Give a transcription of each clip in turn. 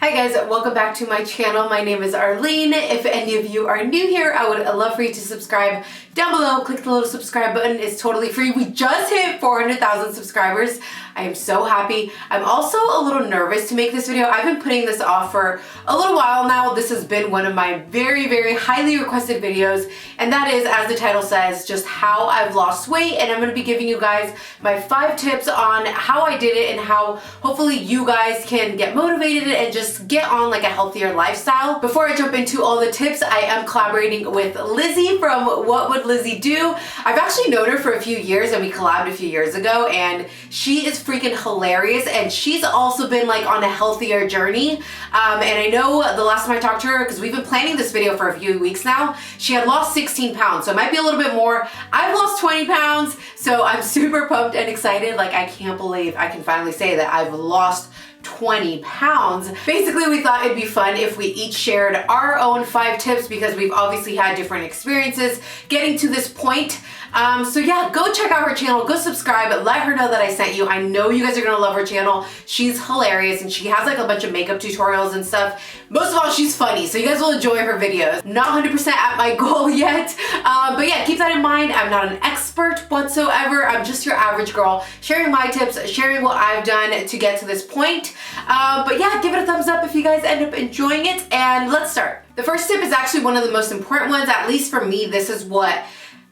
Hi guys, welcome back to my channel. My name is Arlyne. If any of you are new here, I would love for you to subscribe down below. Click the little subscribe button. It's totally free. We just hit 400,000 subscribers. I am so happy. I'm also a little nervous to make this video. I've been putting this off for a little while now. This has been one of my very, very highly requested videos, and that is, as the title says, just how I've lost weight. And I'm going to be giving you guys my 5 tips on how I did it and how hopefully you guys can get motivated and just get on like a healthier lifestyle. Before I jump into all the tips, I am collaborating with Lizzie from What Would Lizzie Do. I've actually known her for a few years and we collabed a few years ago, and she is freaking hilarious, and she's also been like on a healthier journey. And I know the last time I talked to her, because we've been planning this video for a few weeks now, she had lost 16 pounds, so it might be a little bit more. I've lost 20 pounds, so I'm super pumped and excited. Like, I can't believe I can finally say that I've lost 20 pounds. Basically, we thought it'd be fun if we each shared our own 5 tips, because we've obviously had different experiences getting to this point. So yeah, go check out her channel, go subscribe, let her know that I sent you. I know you guys are gonna love her channel. She's hilarious and she has like a bunch of makeup tutorials and stuff. Most of all, she's funny, so you guys will enjoy her videos. Not 100% at my goal yet, but yeah, keep that in mind. I'm not an expert whatsoever. I'm just your average girl, sharing my tips, sharing what I've done to get to this point. But yeah, give it a thumbs up if you guys end up enjoying it, and let's start. The first tip is actually one of the most important ones, at least for me. This is what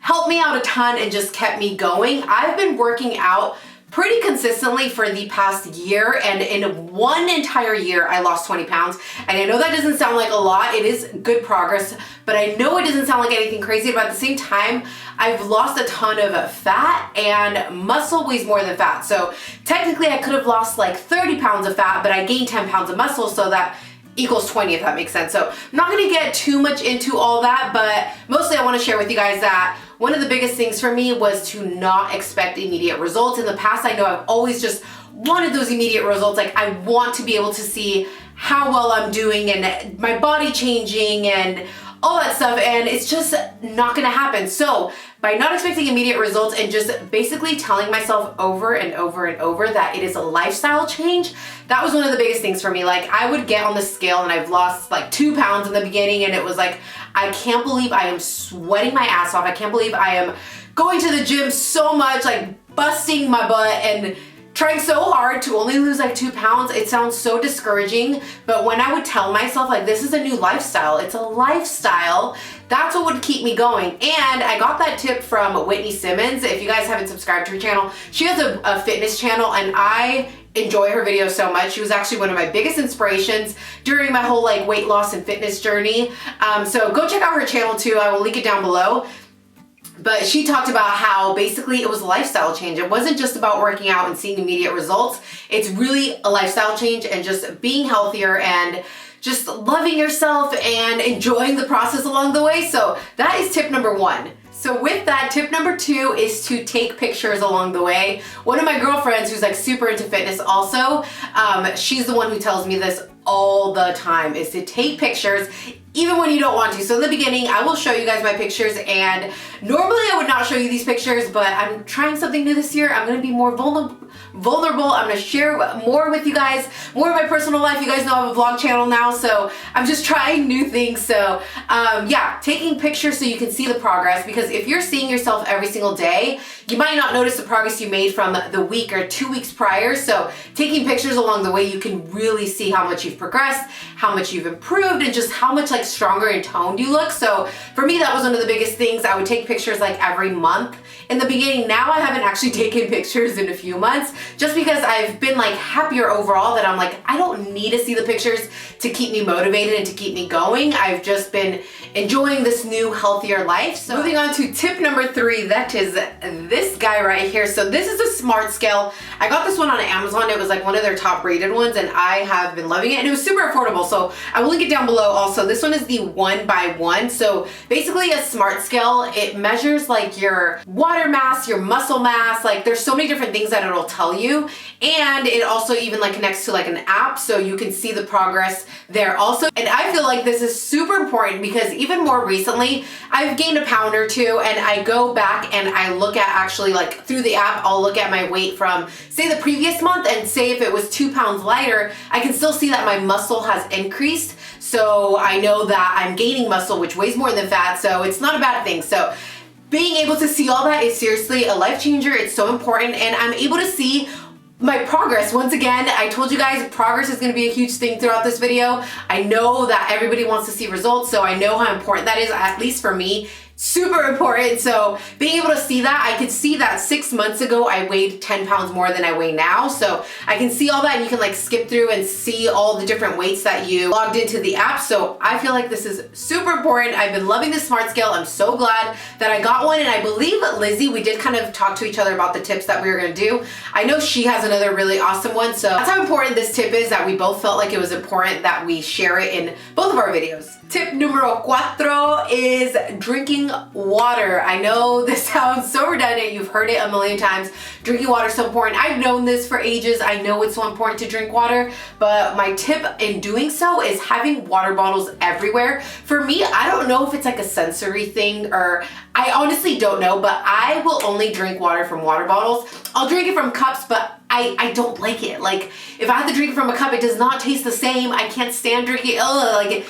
helped me out a ton and just kept me going. I've been working out pretty consistently for the past year, and in one entire year I lost 20 pounds. And I know that doesn't sound like a lot. It is good progress, but I know it doesn't sound like anything crazy, but at the same time I've lost a ton of fat, and muscle weighs more than fat. So technically I could have lost like 30 pounds of fat, but I gained 10 pounds of muscle, so that equals 20, if that makes sense. So I'm not gonna get too much into all that, but mostly I wanna share with you guys that one of the biggest things for me was to not expect immediate results. In the past, I know I've always just wanted those immediate results. Like, I want to be able to see how well I'm doing and my body changing and all that stuff, and it's just not gonna happen. So by not expecting immediate results and just basically telling myself over and over and over that it is a lifestyle change, that was one of the biggest things for me. Like, I would get on the scale and I've lost like 2 pounds in the beginning, and it was like, I can't believe I am sweating my ass off. I can't believe I am going to the gym so much, like busting my butt and trying so hard to only lose like 2 pounds. It sounds so discouraging, but when I would tell myself like, this is a new lifestyle, it's a lifestyle, that's what would keep me going. And I got that tip from Whitney Simmons. If you guys haven't subscribed to her channel, she has a fitness channel, and I enjoy her videos so much. She was actually one of my biggest inspirations during my whole like weight loss and fitness journey. So go check out her channel too. I will link it down below. But she talked about how basically it was a lifestyle change. It wasn't just about working out and seeing immediate results. It's really a lifestyle change and just being healthier and just loving yourself and enjoying the process along the way. So that is tip number 1. So with that, tip number 2 is to take pictures along the way. One of my girlfriends who's like super into fitness also, she's the one who tells me this all the time, is to take pictures even when you don't want to. So in the beginning, I will show you guys my pictures, and normally I would not show you these pictures, but I'm trying something new this year. I'm gonna be more vulnerable. I'm gonna share more with you guys, more of my personal life. You guys know I have a vlog channel now, so I'm just trying new things. So yeah, taking pictures so you can see the progress, because if you're seeing yourself every single day, you might not notice the progress you made from the week or 2 weeks prior. So taking pictures along the way, you can really see how much you've progressed, how much you've improved, and just how much like stronger and toned you look. So for me, that was one of the biggest things. I would take pictures like every month in the beginning. Now I haven't actually taken pictures in a few months, just because I've been like happier overall, that I'm like, I don't need to see the pictures to keep me motivated and to keep me going. I've just been enjoying this new healthier life. So moving on to tip number 3, that is this guy right here. So this is a smart scale. I got this one on Amazon. It was like one of their top rated ones, and I have been loving it, and it was super affordable. So I will link it down below also. This one one is the 1x1. So basically a smart scale, it measures like your water mass, your muscle mass, like there's so many different things that it'll tell you. And it also even like connects to like an app, so you can see the progress there also. And I feel like this is super important because even more recently, I've gained a pound or two, and I go back and I look at actually like through the app, I'll look at my weight from say the previous month, and say if it was 2 pounds lighter, I can still see that my muscle has increased. So I know that I'm gaining muscle, which weighs more than fat, so it's not a bad thing. So being able to see all that is seriously a life changer. It's so important, and I'm able to see my progress. Once again, I told you guys progress is going to be a huge thing throughout this video. I know that everybody wants to see results, so I know how important that is, at least for me. Super important. So being able to see that, I could see that 6 months ago I weighed 10 pounds more than I weigh now. So I can see all that, and you can like skip through and see all the different weights that you logged into the app. So I feel like this is super important. I've been loving the smart scale. I'm so glad that I got one, and I believe Lizzie, we did kind of talk to each other about the tips that we were going to do. I know she has another really awesome one. So that's how important this tip is, that we both felt like it was important that we share it in both of our videos. Tip numero cuatro is drinking water. I know this sounds so redundant. You've heard it a million times. Drinking water is so important. I've known this for ages. I know it's so important to drink water, but my tip in doing so is having water bottles everywhere. For me, I don't know if it's like a sensory thing, or I honestly don't know, but I will only drink water from water bottles. I'll drink it from cups, but I don't like it. Like if I have to drink it from a cup, it does not taste the same. I can't stand drinking it. Like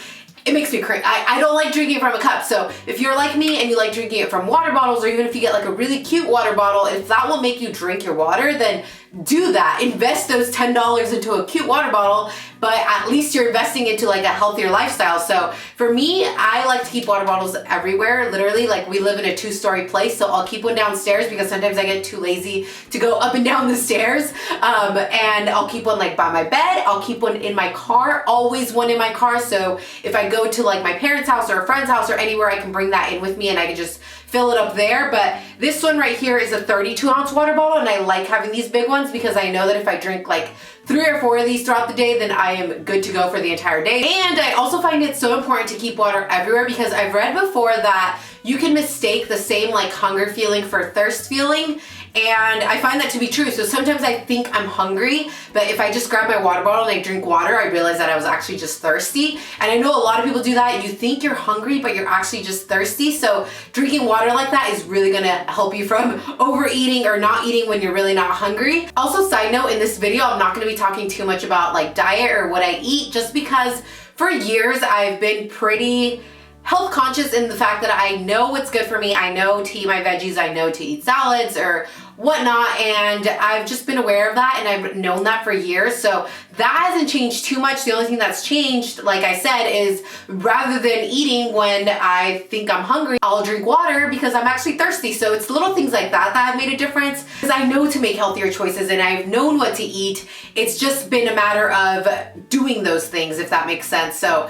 it makes me crazy. I don't like drinking it from a cup. So if you're like me and you like drinking it from water bottles, or even if you get like a really cute water bottle, if that will make you drink your water, then do that. Invest those $10 into a cute water bottle, but at least you're investing into like a healthier lifestyle. So for me, I like to keep water bottles everywhere. Literally, like we live in a 2-story place, so I'll keep one downstairs because sometimes I get too lazy to go up and down the stairs. And I'll keep one like by my bed. I'll keep one in my car, always one in my car. So if I go to like my parents' house or a friend's house or anywhere, I can bring that in with me and I can just fill it up there. But this one right here is a 32-ounce water bottle, and I like having these big ones because I know that if I drink like 3 or 4 of these throughout the day, then I am good to go for the entire day. And I also find it so important to keep water everywhere because I've read before that you can mistake the same like hunger feeling for thirst feeling. And I find that to be true. So sometimes I think I'm hungry, but if I just grab my water bottle and I drink water, I realize that I was actually just thirsty. And I know a lot of people do that. You think you're hungry, but you're actually just thirsty. So drinking water like that is really gonna help you from overeating or not eating when you're really not hungry. Also, side note, in this video, I'm not gonna be talking too much about like diet or what I eat, just because for years I've been pretty health conscious in the fact that I know what's good for me. I know to eat my veggies, I know to eat salads or whatnot, and I've just been aware of that, and I've known that for years. So that hasn't changed too much. The only thing that's changed, like I said, is rather than eating when I think I'm hungry, I'll drink water because I'm actually thirsty. So it's little things like that that have made a difference, because I know to make healthier choices and I've known what to eat. It's just been a matter of doing those things, if that makes sense. So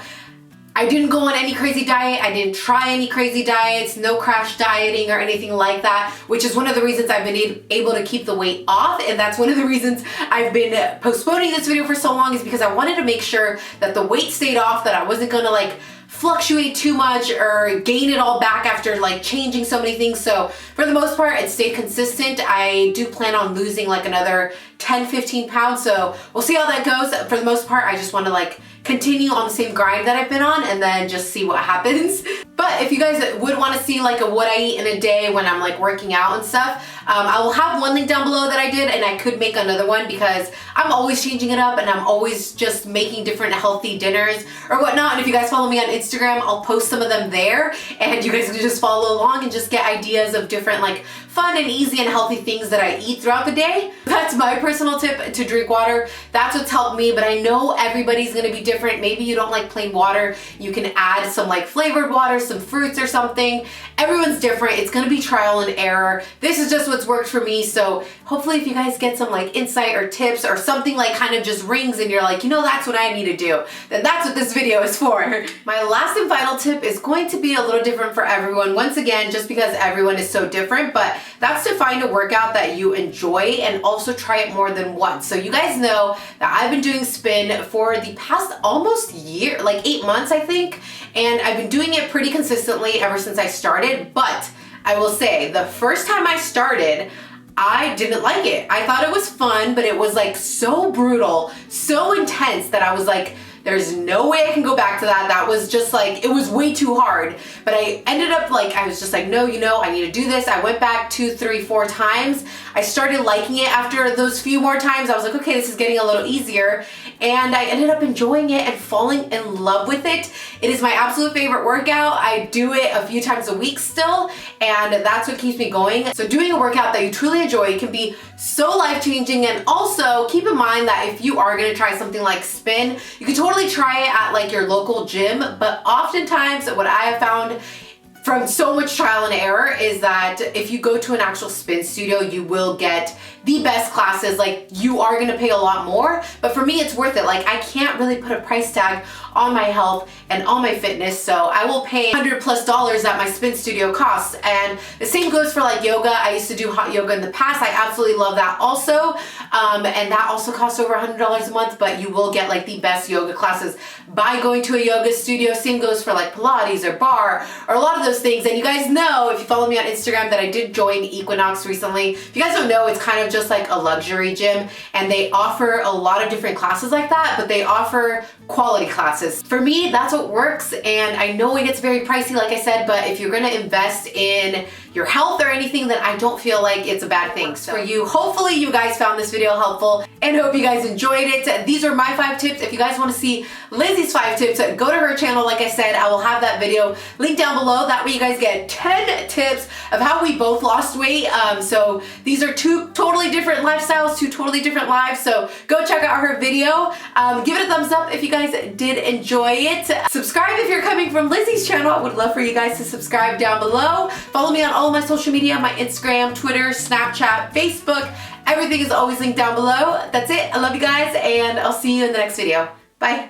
I didn't go on any crazy diet. I didn't try any crazy diets, no crash dieting or anything like that, which is one of the reasons I've been able to keep the weight off. And that's one of the reasons I've been postponing this video for so long, is because I wanted to make sure that the weight stayed off, that I wasn't gonna like fluctuate too much or gain it all back after like changing so many things. So for the most part, it stayed consistent. I do plan on losing like another 10-15 pounds. So we'll see how that goes. For the most part, I just want to like continue on the same grind that I've been on and then just see what happens. But if you guys would want to see like what I eat in a day when I'm like working out and stuff, I will have one link down below that I did, and I could make another one because I'm always changing it up and I'm always just making different healthy dinners or whatnot. And if you guys follow me on Instagram, I'll post some of them there, and you guys can just follow along and just get ideas of different like fun and easy and healthy things that I eat throughout the day. That's my personal tip, to drink water. That's what's helped me, but I know everybody's gonna be different. Maybe you don't like plain water. You can add some like flavored water, some fruits or something. Everyone's different. It's gonna be trial and error. This is just what's worked for me. So hopefully if you guys get some like insight or tips or something like kind of just rings and you're like, you know, that's what I need to do, then that's what this video is for. My last and final tip is going to be a little different for everyone. Once again, just because everyone is so different, but that's to find a workout that you enjoy and also try it more than once. So you guys know that I've been doing spin for the past almost year, like 8 months, I think. And I've been doing it pretty consistently ever since I started. But I will say the first time I started, I didn't like it. I thought it was fun, but it was like so brutal, so intense that I was like, there's no way I can go back to that. That was just like, it was way too hard. But I ended up like, I was just like, no, you know, I need to do this. I went back 2, 3, 4 times. I started liking it after those few more times. I was like, okay, this is getting a little easier. And I ended up enjoying it and falling in love with it. It is my absolute favorite workout. I do it a few times a week still, and that's what keeps me going. So doing a workout that you truly enjoy can be so life-changing. And also keep in mind that if you are gonna try something like spin, you can totally try it at like your local gym, but oftentimes what I have found from so much trial and error is that if you go to an actual spin studio, you will get the best classes. Like, you are gonna pay a lot more, but for me it's worth it. Like, I can't really put a price tag on my health and on my fitness, so I will pay $100+ that my spin studio costs. And the same goes for like yoga. I used to do hot yoga in the past. I absolutely love that also, and that also costs over $100 a month, but you will get like the best yoga classes by going to a yoga studio. Same goes for like Pilates or bar or a lot of those things. And you guys know, if you follow me on Instagram, that I did join Equinox recently. If you guys don't know, it's kind of just like a luxury gym, and they offer a lot of different classes like that, but they offer quality classes. For me, that's what works. And I know it gets very pricey, like I said, but if you're gonna invest in your health or anything, then I don't feel like it's a bad thing. So for you, hopefully you guys found this video helpful and hope you guys enjoyed it. These are my 5 tips. If you guys want to see Lizzie's 5 tips, go to her channel. Like I said, I will have that video linked down below. That way you guys get 10 tips of how we both lost weight. So these are 2 totally different lifestyles, 2 totally different lives. So go check out her video. Give it a thumbs up if you guys did enjoy it. Subscribe if you're coming from Lizzie's channel. I would love for you guys to subscribe down below. Follow me on all my social media, my Instagram, Twitter, Snapchat, Facebook. Everything is always linked down below. That's it. I love you guys, and I'll see you in the next video. Bye.